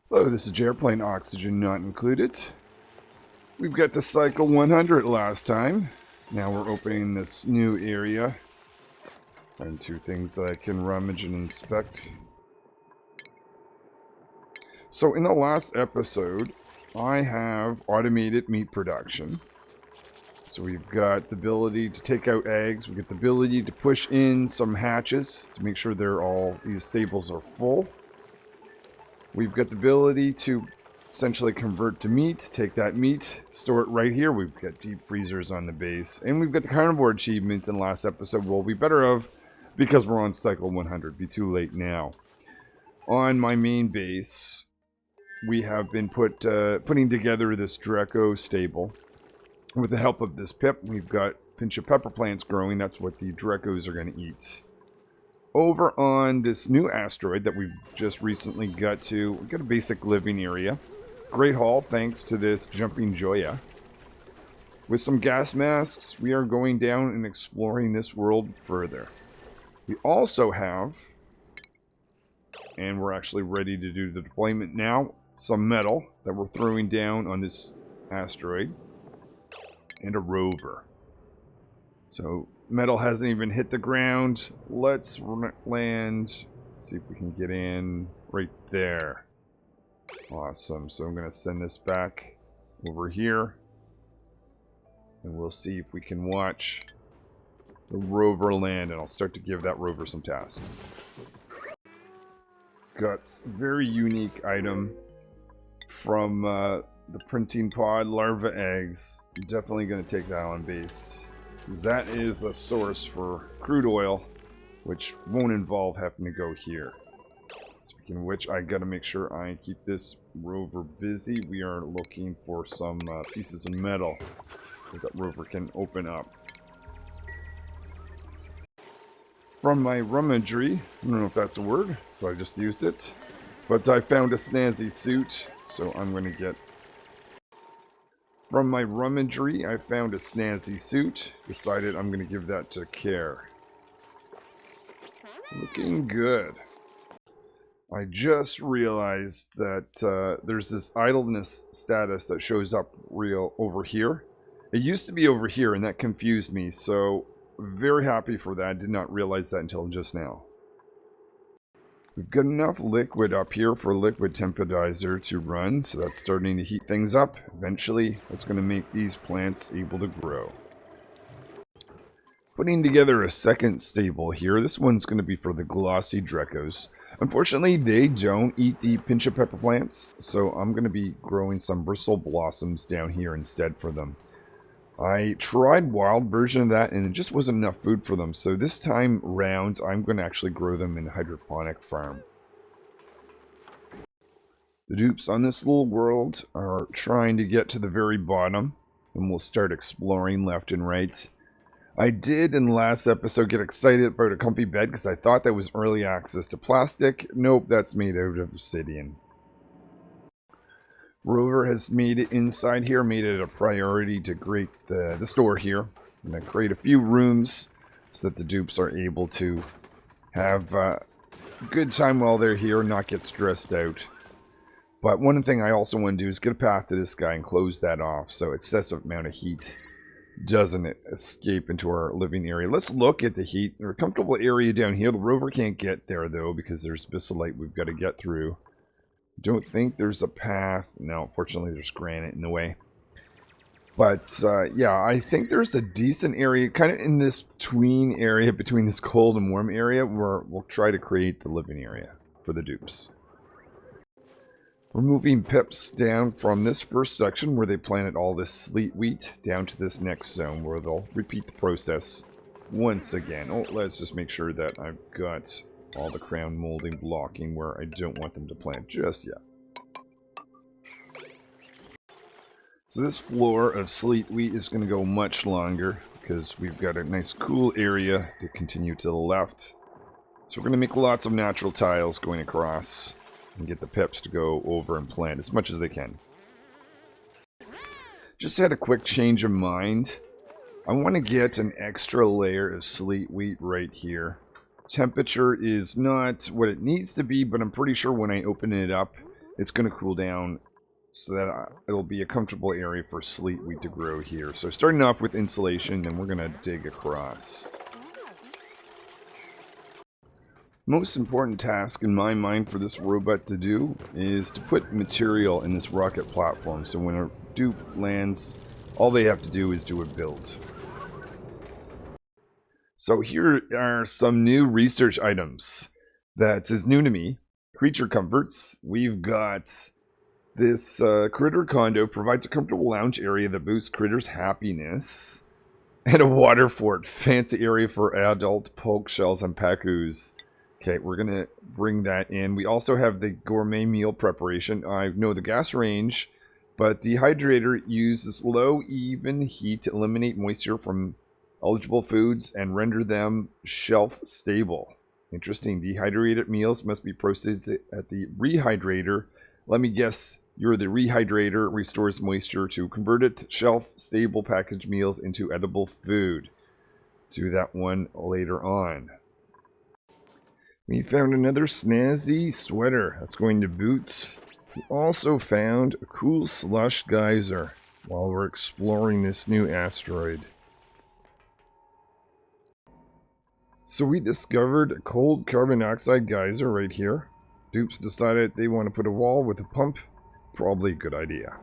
Hello, this is Airplane Oxygen Not Included. We've got to cycle 100 last time. Now we're opening this new area. And two things that I can rummage and inspect. So in the last episode, I have automated meat production. So we've got the ability to take out eggs. We've got the ability to push in some hatches to make sure these stables are full. We've got the ability to essentially convert to meat, take that meat, store it right here. We've got deep freezers on the base. And we've got the carnivore achievement in the last episode we'll be better of because we're on cycle 100. Be too late now. On my main base, we have been putting together this Drecko stable. With the help of this pip, we've got pinch of pepper plants growing. That's what the Dreckos are going to eat. Over on this new asteroid that we've just recently got to, we've got a basic living area. Great haul thanks to this jumping Joya. With some gas masks, we are going down and exploring this world further. We also have, and we're actually ready to do the deployment now, some metal that we're throwing down on this asteroid. And a rover. So metal hasn't even hit the ground. Let's land. See if we can get in right there. Awesome. So I'm going to send this back over here. And we'll see if we can watch the rover land. And I'll start to give that rover some tasks. Got a very unique item from the printing pod larva eggs. I'm definitely going to take that on base, because that is a source for crude oil, which won't involve having to go here. Speaking of which, I got to make sure I keep this rover busy. We are looking for some pieces of metal that rover can open up. From my rummagery, I don't know if that's a word, so I just used it, but I found a snazzy suit, so I'm going to get. From my rummagery, I found a snazzy suit. Decided I'm going to give that to Care. Looking good. I just realized that there's this idleness status that shows up over here. It used to be over here, and that confused me, so very happy for that. I did not realize that until just now. We've got enough liquid up here for liquid temporizer to run, so that's starting to heat things up. Eventually, that's going to make these plants able to grow. Putting together a second stable here. This one's going to be for the glossy Dreckos. Unfortunately, they don't eat the pinch of pepper plants, so I'm going to be growing some bristle blossoms down here instead for them. I tried wild version of that, and it just wasn't enough food for them. So this time round, I'm going to actually grow them in a hydroponic farm. The dupes on this little world are trying to get to the very bottom, and we'll start exploring left and right. I did in the last episode get excited about a comfy bed because I thought that was early access to plastic. Nope, that's made out of obsidian. Rover has made it inside here, made it a priority to create the store here. I'm going to create a few rooms so that the dupes are able to have a good time while they're here and not get stressed out. But one thing I also want to do is get a path to this guy and close that off so excessive amount of heat doesn't escape into our living area. Let's look at the heat. There's a comfortable area down here. The rover can't get there though because there's bissolite we've got to get through. Don't think there's a path. No, fortunately there's granite in the way. But yeah, I think there's a decent area kind of in this between area between this cold and warm area where we'll try to create the living area for the dupes. We're moving pips down from this first section where they planted all this sleet wheat down to this next zone where they'll repeat the process once again. Oh, let's just make sure that I've got all the crown molding blocking where I don't want them to plant just yet. So this floor of sleet wheat is going to go much longer because we've got a nice cool area to continue to the left. So we're going to make lots of natural tiles going across and get the pips to go over and plant as much as they can. Just had a quick change of mind. I want to get an extra layer of sleet wheat right here. Temperature is not what it needs to be, but I'm pretty sure when I open it up, it's going to cool down so that it'll be a comfortable area for sleet wheat to grow here. So starting off with insulation, and we're going to dig across. Most important task in my mind for this robot to do is to put material in this rocket platform. So when a dupe lands, all they have to do is do a build. So here are some new research items that is new to me. Creature comforts. We've got this critter condo provides a comfortable lounge area that boosts critters' happiness. And a water fort. Fancy area for adult poke shells and pacus. Okay, we're going to bring that in. We also have the gourmet meal preparation. I know the gas range, but the hydrator uses low, even heat to eliminate moisture from eligible foods and render them shelf stable. Interesting. Dehydrated meals must be processed at the rehydrator. Let me guess, you're the rehydrator, restores moisture to converted shelf stable packaged meals into edible food. Do that one later on. We found another snazzy sweater. That's going to Boots. We also found a cool slush geyser while we're exploring this new asteroid. So we discovered a cold carbon dioxide geyser right here. Dupes decided they want to put a wall with a pump. Probably a good idea.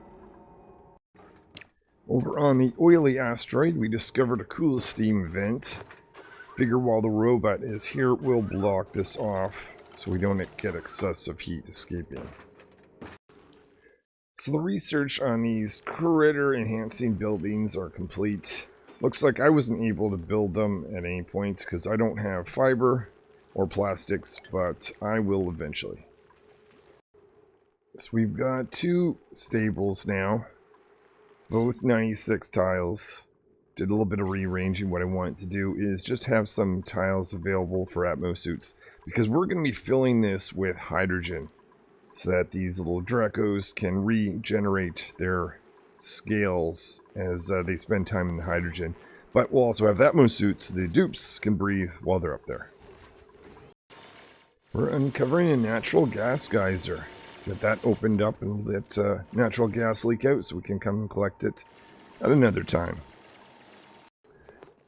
Over on the oily asteroid, we discovered a cool steam vent. Figure while the robot is here, we'll block this off so we don't get excessive heat escaping. So the research on these critter enhancing buildings are complete. Looks like I wasn't able to build them at any point because I don't have fiber or plastics, but I will eventually. So we've got two stables now, both 96 tiles. Did a little bit of rearranging. What I wanted to do is just have some tiles available for Atmo suits, because we're going to be filling this with hydrogen so that these little Dreckos can regenerate their scales as they spend time in the hydrogen. But we'll also have Atmo suits so the dupes can breathe while they're up there. We're uncovering a natural gas geyser. Get that opened up and let natural gas leak out so we can come and collect it at another time.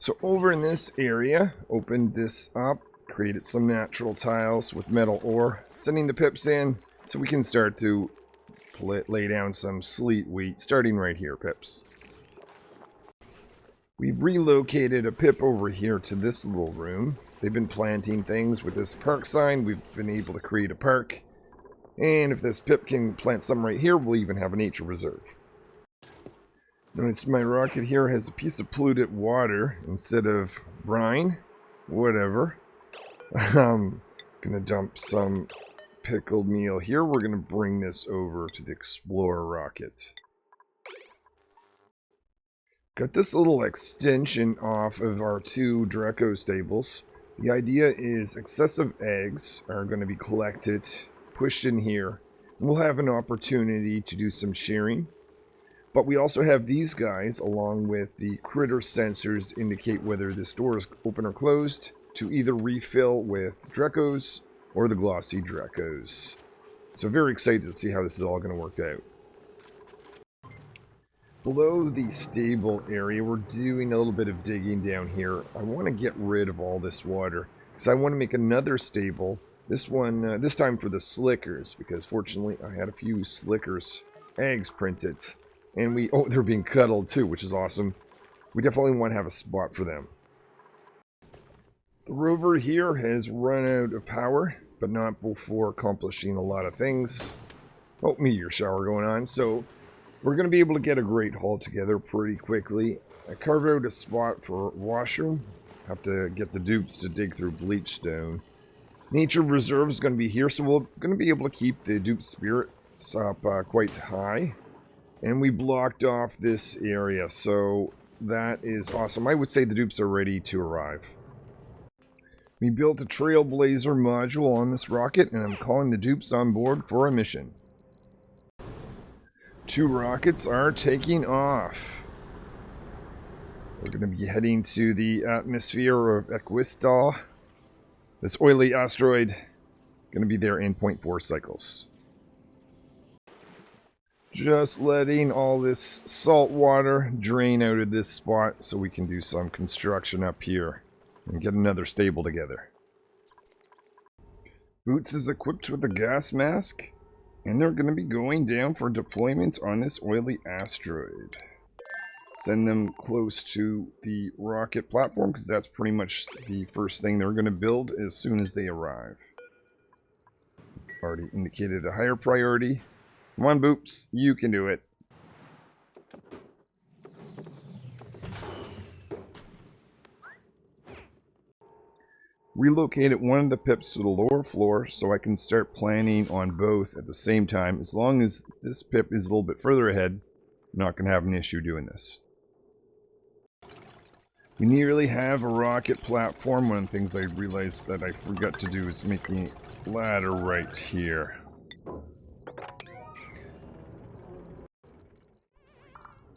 So over in this area, opened this up, created some natural tiles with metal ore, sending the pips in so we can start to lay down some sleet wheat, starting right here, pips. We've relocated a pip over here to this little room. They've been planting things with this park sign. We've been able to create a park. And if this pip can plant some right here, we'll even have a nature reserve. Notice my rocket here has a piece of polluted water instead of brine. Whatever. I'm gonna dump some pickled meal here. We're gonna bring this over to the Explorer rocket. Got this little extension off of our two Drecko stables. The idea is excessive eggs are going to be collected, pushed in here. We'll have an opportunity to do some shearing. But we also have these guys, along with the critter sensors, to indicate whether this door is open or closed, to either refill with Dreckos or the glossy Dreckos. So very excited to see how this is all going to work out. Below the stable area, we're doing a little bit of digging down here. I want to get rid of all this water, because I want to make another stable. This one, this time for the slickers, because fortunately I had a few slickers eggs printed. And they're being cuddled too, which is awesome. We definitely want to have a spot for them. The rover here has run out of power, but not before accomplishing a lot of things. Oh, meteor shower going on, so we're going to be able to get a great haul together pretty quickly. I carved out a spot for washroom. Have to get the dupes to dig through bleach stone. Nature reserve is going to be here, so we're going to be able to keep the dupe spirits up quite high. And we blocked off this area, so that is awesome. I would say the dupes are ready to arrive. We built a Trailblazer module on this rocket, and I'm calling the dupes on board for a mission. 2 rockets are taking off. We're going to be heading to the atmosphere of Equistal. This oily asteroid, going to be there in 0.4 cycles. Just letting all this salt water drain out of this spot so we can do some construction up here and get another stable together. Boots is equipped with a gas mask, and they're going to be going down for deployment on this oily asteroid. Send them close to the rocket platform, because that's pretty much the first thing they're going to build as soon as they arrive. It's already indicated a higher priority. Come on, Boops, you can do it. Relocated one of the pips to the lower floor so I can start planning on both at the same time. As long as this pip is a little bit further ahead, I'm not going to have an issue doing this. We nearly have a rocket platform. One of the things I realized that I forgot to do is make a ladder right here.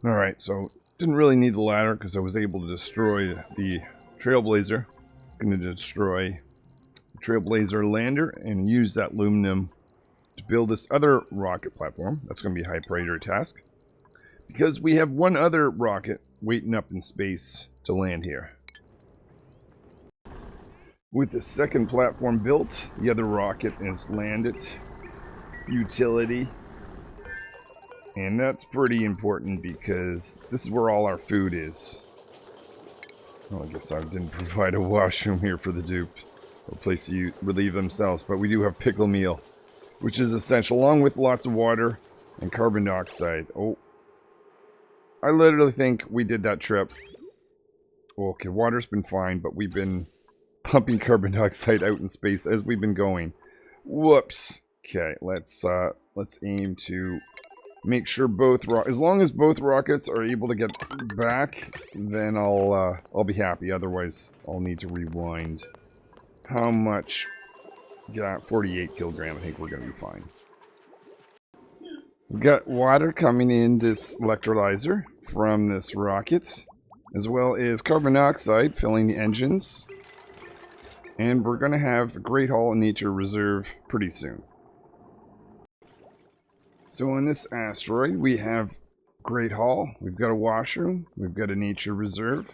Alright, so didn't really need the ladder because I was able to destroy the Trailblazer. Going to destroy the Trailblazer lander and use that aluminum to build this other rocket platform. That's going to be a high priority task because we have one other rocket waiting up in space to land here. With the second platform built, the other rocket is landed. Utility. And that's pretty important because this is where all our food is. Well, I guess I didn't provide a washroom here for the dupe. A place to relieve themselves, but we do have pickle meal, which is essential, along with lots of water and carbon dioxide. Oh, I literally think we did that trip. Okay, water's been fine, but we've been pumping carbon dioxide out in space as we've been going. Whoops. Okay, let's aim to make sure as long as both rockets are able to get back, then I'll be happy. Otherwise, I'll need to rewind. How much? Yeah, 48 kilogram. I think we're gonna be fine. We've got water coming in this electrolyzer from this rocket, as well as carbon dioxide filling the engines. And we're gonna have a Great Hall of Nature Reserve pretty soon. So on this asteroid, we have Great Hall, we've got a washroom, we've got a nature reserve.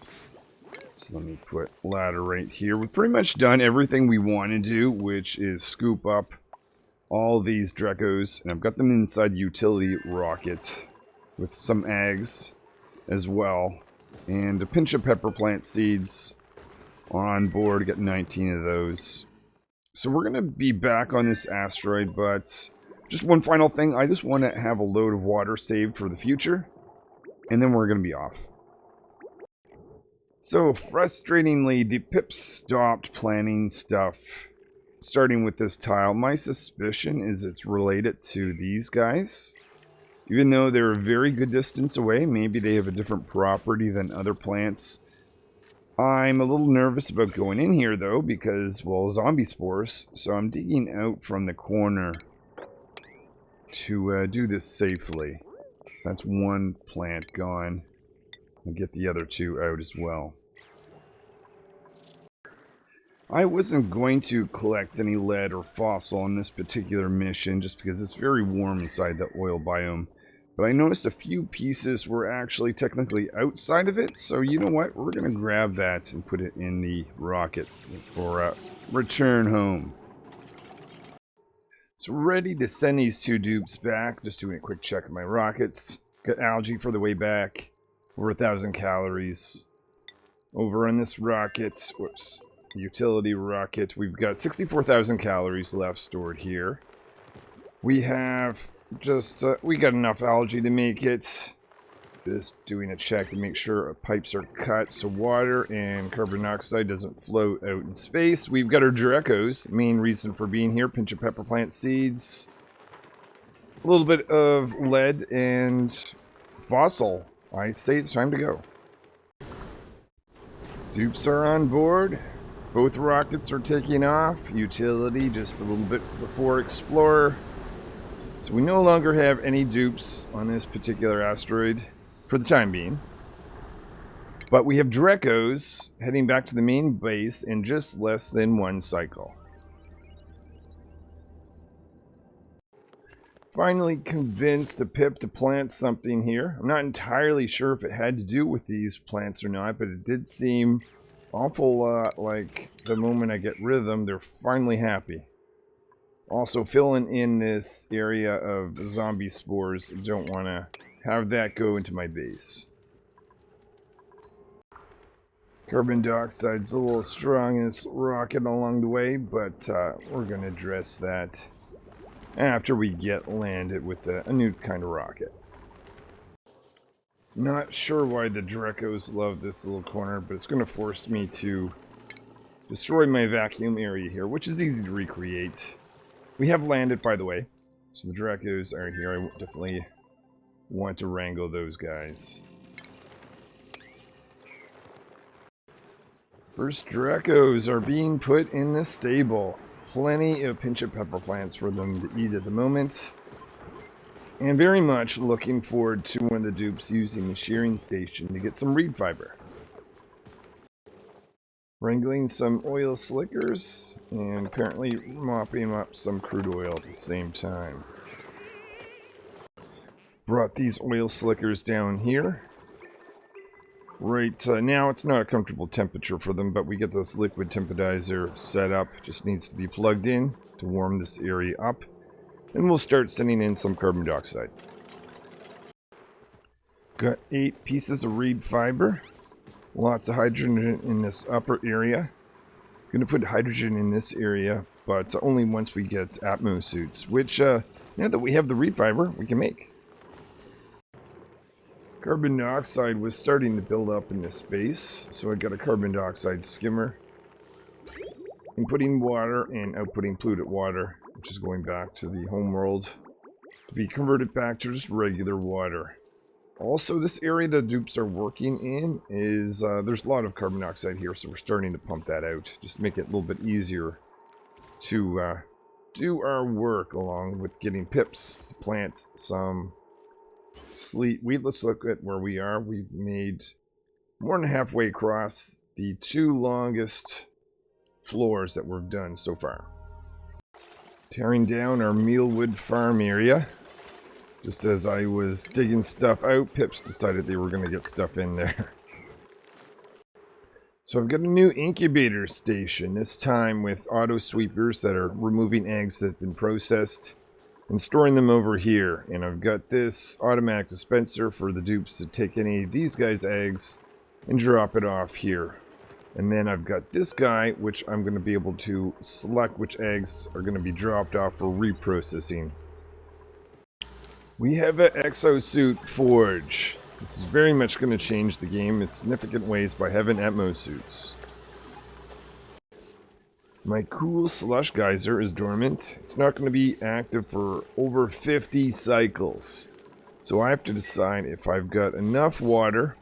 So let me put ladder right here. We've pretty much done everything we want to do, which is scoop up all these Dreckos. And I've got them inside the utility rocket with some eggs as well. And a pinch of pepper plant seeds on board, get 19 of those. So we're going to be back on this asteroid, but just one final thing, I just want to have a load of water saved for the future, and then we're going to be off. So, frustratingly, the pips stopped planning stuff, starting with this tile. My suspicion is it's related to these guys. Even though they're a very good distance away, maybe they have a different property than other plants. I'm a little nervous about going in here, though, because, well, zombie spores, so I'm digging out from the corner to do this safely. That's one plant gone. I'll get the other two out as well. I wasn't going to collect any lead or fossil on this particular mission just because it's very warm inside the oil biome. But I noticed a few pieces were actually technically outside of it, so you know what? We're going to grab that and put it in the rocket for a return home. So ready to send these two dupes back. Just doing a quick check of my rockets. Got algae for the way back. Over 1,000 calories. Over on this rocket, whoops, utility rocket, we've got 64,000 calories left stored here. We have just, we got enough algae to make it. Just doing a check to make sure our pipes are cut so water and carbon dioxide doesn't float out in space. We've got our Dreckos, main reason for being here, pinch of pepper plant seeds. A little bit of lead and fossil. I say it's time to go. Dupes are on board. Both rockets are taking off. Utility just a little bit before Explorer. So we no longer have any dupes on this particular asteroid for the time being. But we have Dreckos heading back to the main base in just less than one cycle. Finally convinced a Pip to plant something here. I'm not entirely sure if it had to do with these plants or not, but it did seem awful lot like the moment I get rid of them, they're finally happy. Also filling in this area of zombie spores. Don't want to have that go into my base. Carbon dioxide's a little strong in this rocket along the way, but we're going to address that after we get landed with a new kind of rocket. Not sure why the Dreckos love this little corner, but it's going to force me to destroy my vacuum area here, which is easy to recreate. We have landed, by the way, so the Dreckos are here. I definitely want to wrangle those guys. First Dreckos are being put in the stable. Plenty of pinch of pepper plants for them to eat at the moment. And very much looking forward to one of the dupes using the shearing station to get some reed fiber. Wrangling some oil slickers and apparently mopping up some crude oil at the same time. Brought these oil slickers down here. Right now it's not a comfortable temperature for them, but we get this liquid temperizer set up. Just needs to be plugged in to warm this area up. And we'll start sending in some carbon dioxide. Got 8 pieces of reed fiber. Lots of hydrogen in this upper area. Gonna put hydrogen in this area, but only once we get Atmo suits, which now that we have the reed fiber, we can make. Carbon dioxide was starting to build up in this space, so I got a carbon dioxide skimmer. Inputting water and outputting polluted water, which is going back to the home world, to be converted back to just regular water. Also, this area the dupes are working in is, there's a lot of carbon dioxide here, so we're starting to pump that out, just to make it a little bit easier to do our work along with getting pips to plant some weedless liquid where we are. We've made more than halfway across the 2 longest floors that we've done so far. Tearing down our mealwood farm area. Just as I was digging stuff out, Pips decided they were going to get stuff in there. So I've got a new incubator station, this time with auto sweepers that are removing eggs that have been processed and storing them over here. And I've got this automatic dispenser for the dupes to take any of these guys' eggs and drop it off here. And then I've got this guy, which I'm going to be able to select which eggs are going to be dropped off for reprocessing. We have an exosuit forge. This is very much going to change the game in significant ways by having Atmo suits. My cool slush geyser is dormant. It's not going to be active for over 50 cycles. So I have to decide if I've got enough water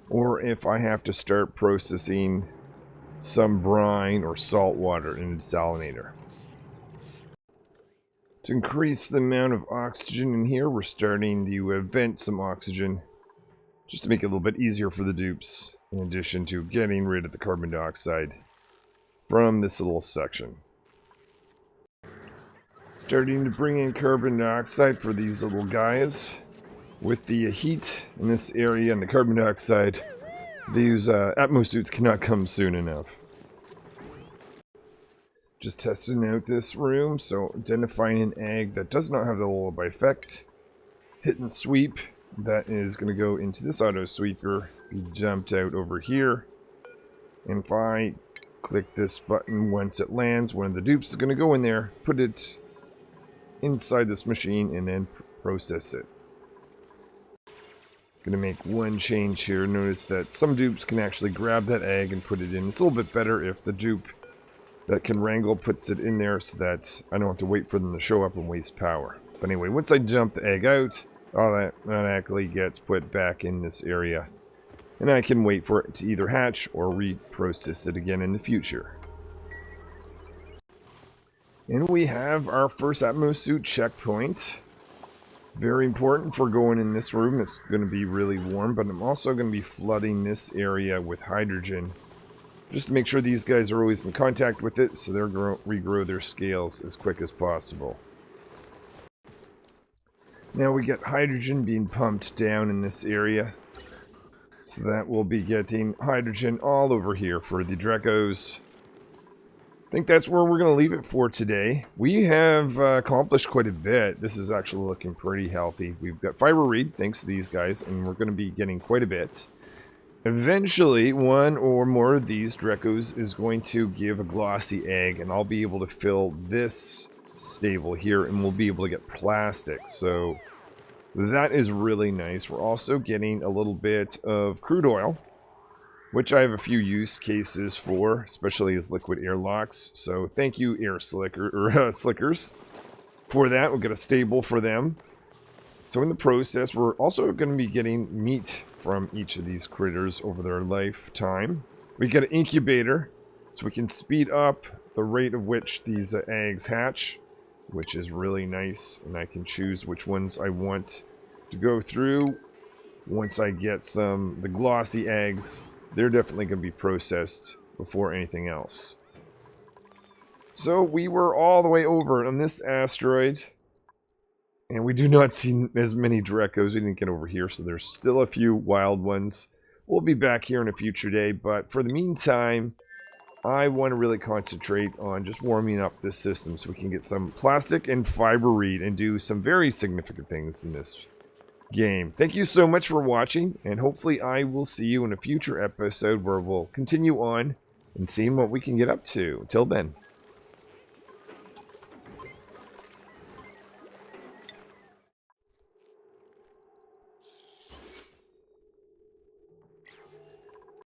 or if I have to start processing some brine or salt water in the desalinator. To increase the amount of oxygen in here, we're starting to vent some oxygen just to make it a little bit easier for the dupes, in addition to getting rid of the carbon dioxide from this little section. Starting to bring in carbon dioxide for these little guys. With the heat in this area and the carbon dioxide, these Atmo suits cannot come soon enough. Just testing out this room, so identifying an egg that does not have the lullaby effect. Hit and sweep, that is going to go into this auto sweeper, be jumped out over here. And if I click this button once it lands, one of the dupes is going to go in there, put it inside this machine, and then process it. Going to make one change here. Notice that some dupes can actually grab that egg and put it in. It's a little bit better if the dupe that can wrangle puts it in there so that I don't have to wait for them to show up and waste power. But anyway, once I dump the egg out, all that automatically gets put back in this area. And I can wait for it to either hatch or reprocess it again in the future. And we have our first Atmo suit checkpoint. Very important for going in this room. It's going to be really warm, but I'm also going to be flooding this area with hydrogen, just to make sure these guys are always in contact with it, so they'll regrow their scales as quick as possible. Now we get hydrogen being pumped down in this area. So that we'll be getting hydrogen all over here for the Dreckos. I think that's where we're going to leave it for today. We have accomplished quite a bit. This is actually looking pretty healthy. We've got fiber reed, thanks to these guys, and we're going to be getting quite a bit. Eventually, one or more of these Dreckos is going to give a glossy egg, and I'll be able to fill this stable here, and we'll be able to get plastic. So that is really nice. We're also getting a little bit of crude oil, which I have a few use cases for, especially as liquid airlocks. So thank you, Slickers, for that. We'll get a stable for them. So in the process, we're also going to be getting meat from each of these critters over their lifetime. We get an incubator, so we can speed up the rate of which these eggs hatch, which is really nice. And I can choose which ones I want to go through. Once I get the glossy eggs, they're definitely going to be processed before anything else. So we were all the way over on this asteroid, and we do not see as many Dreckos. We didn't get over here, so there's still a few wild ones. We'll be back here in a future day, but for the meantime, I want to really concentrate on just warming up this system so we can get some plastic and fiber reed and do some very significant things in this game. Thank you so much for watching, and hopefully I will see you in a future episode where we'll continue on and see what we can get up to. Until then.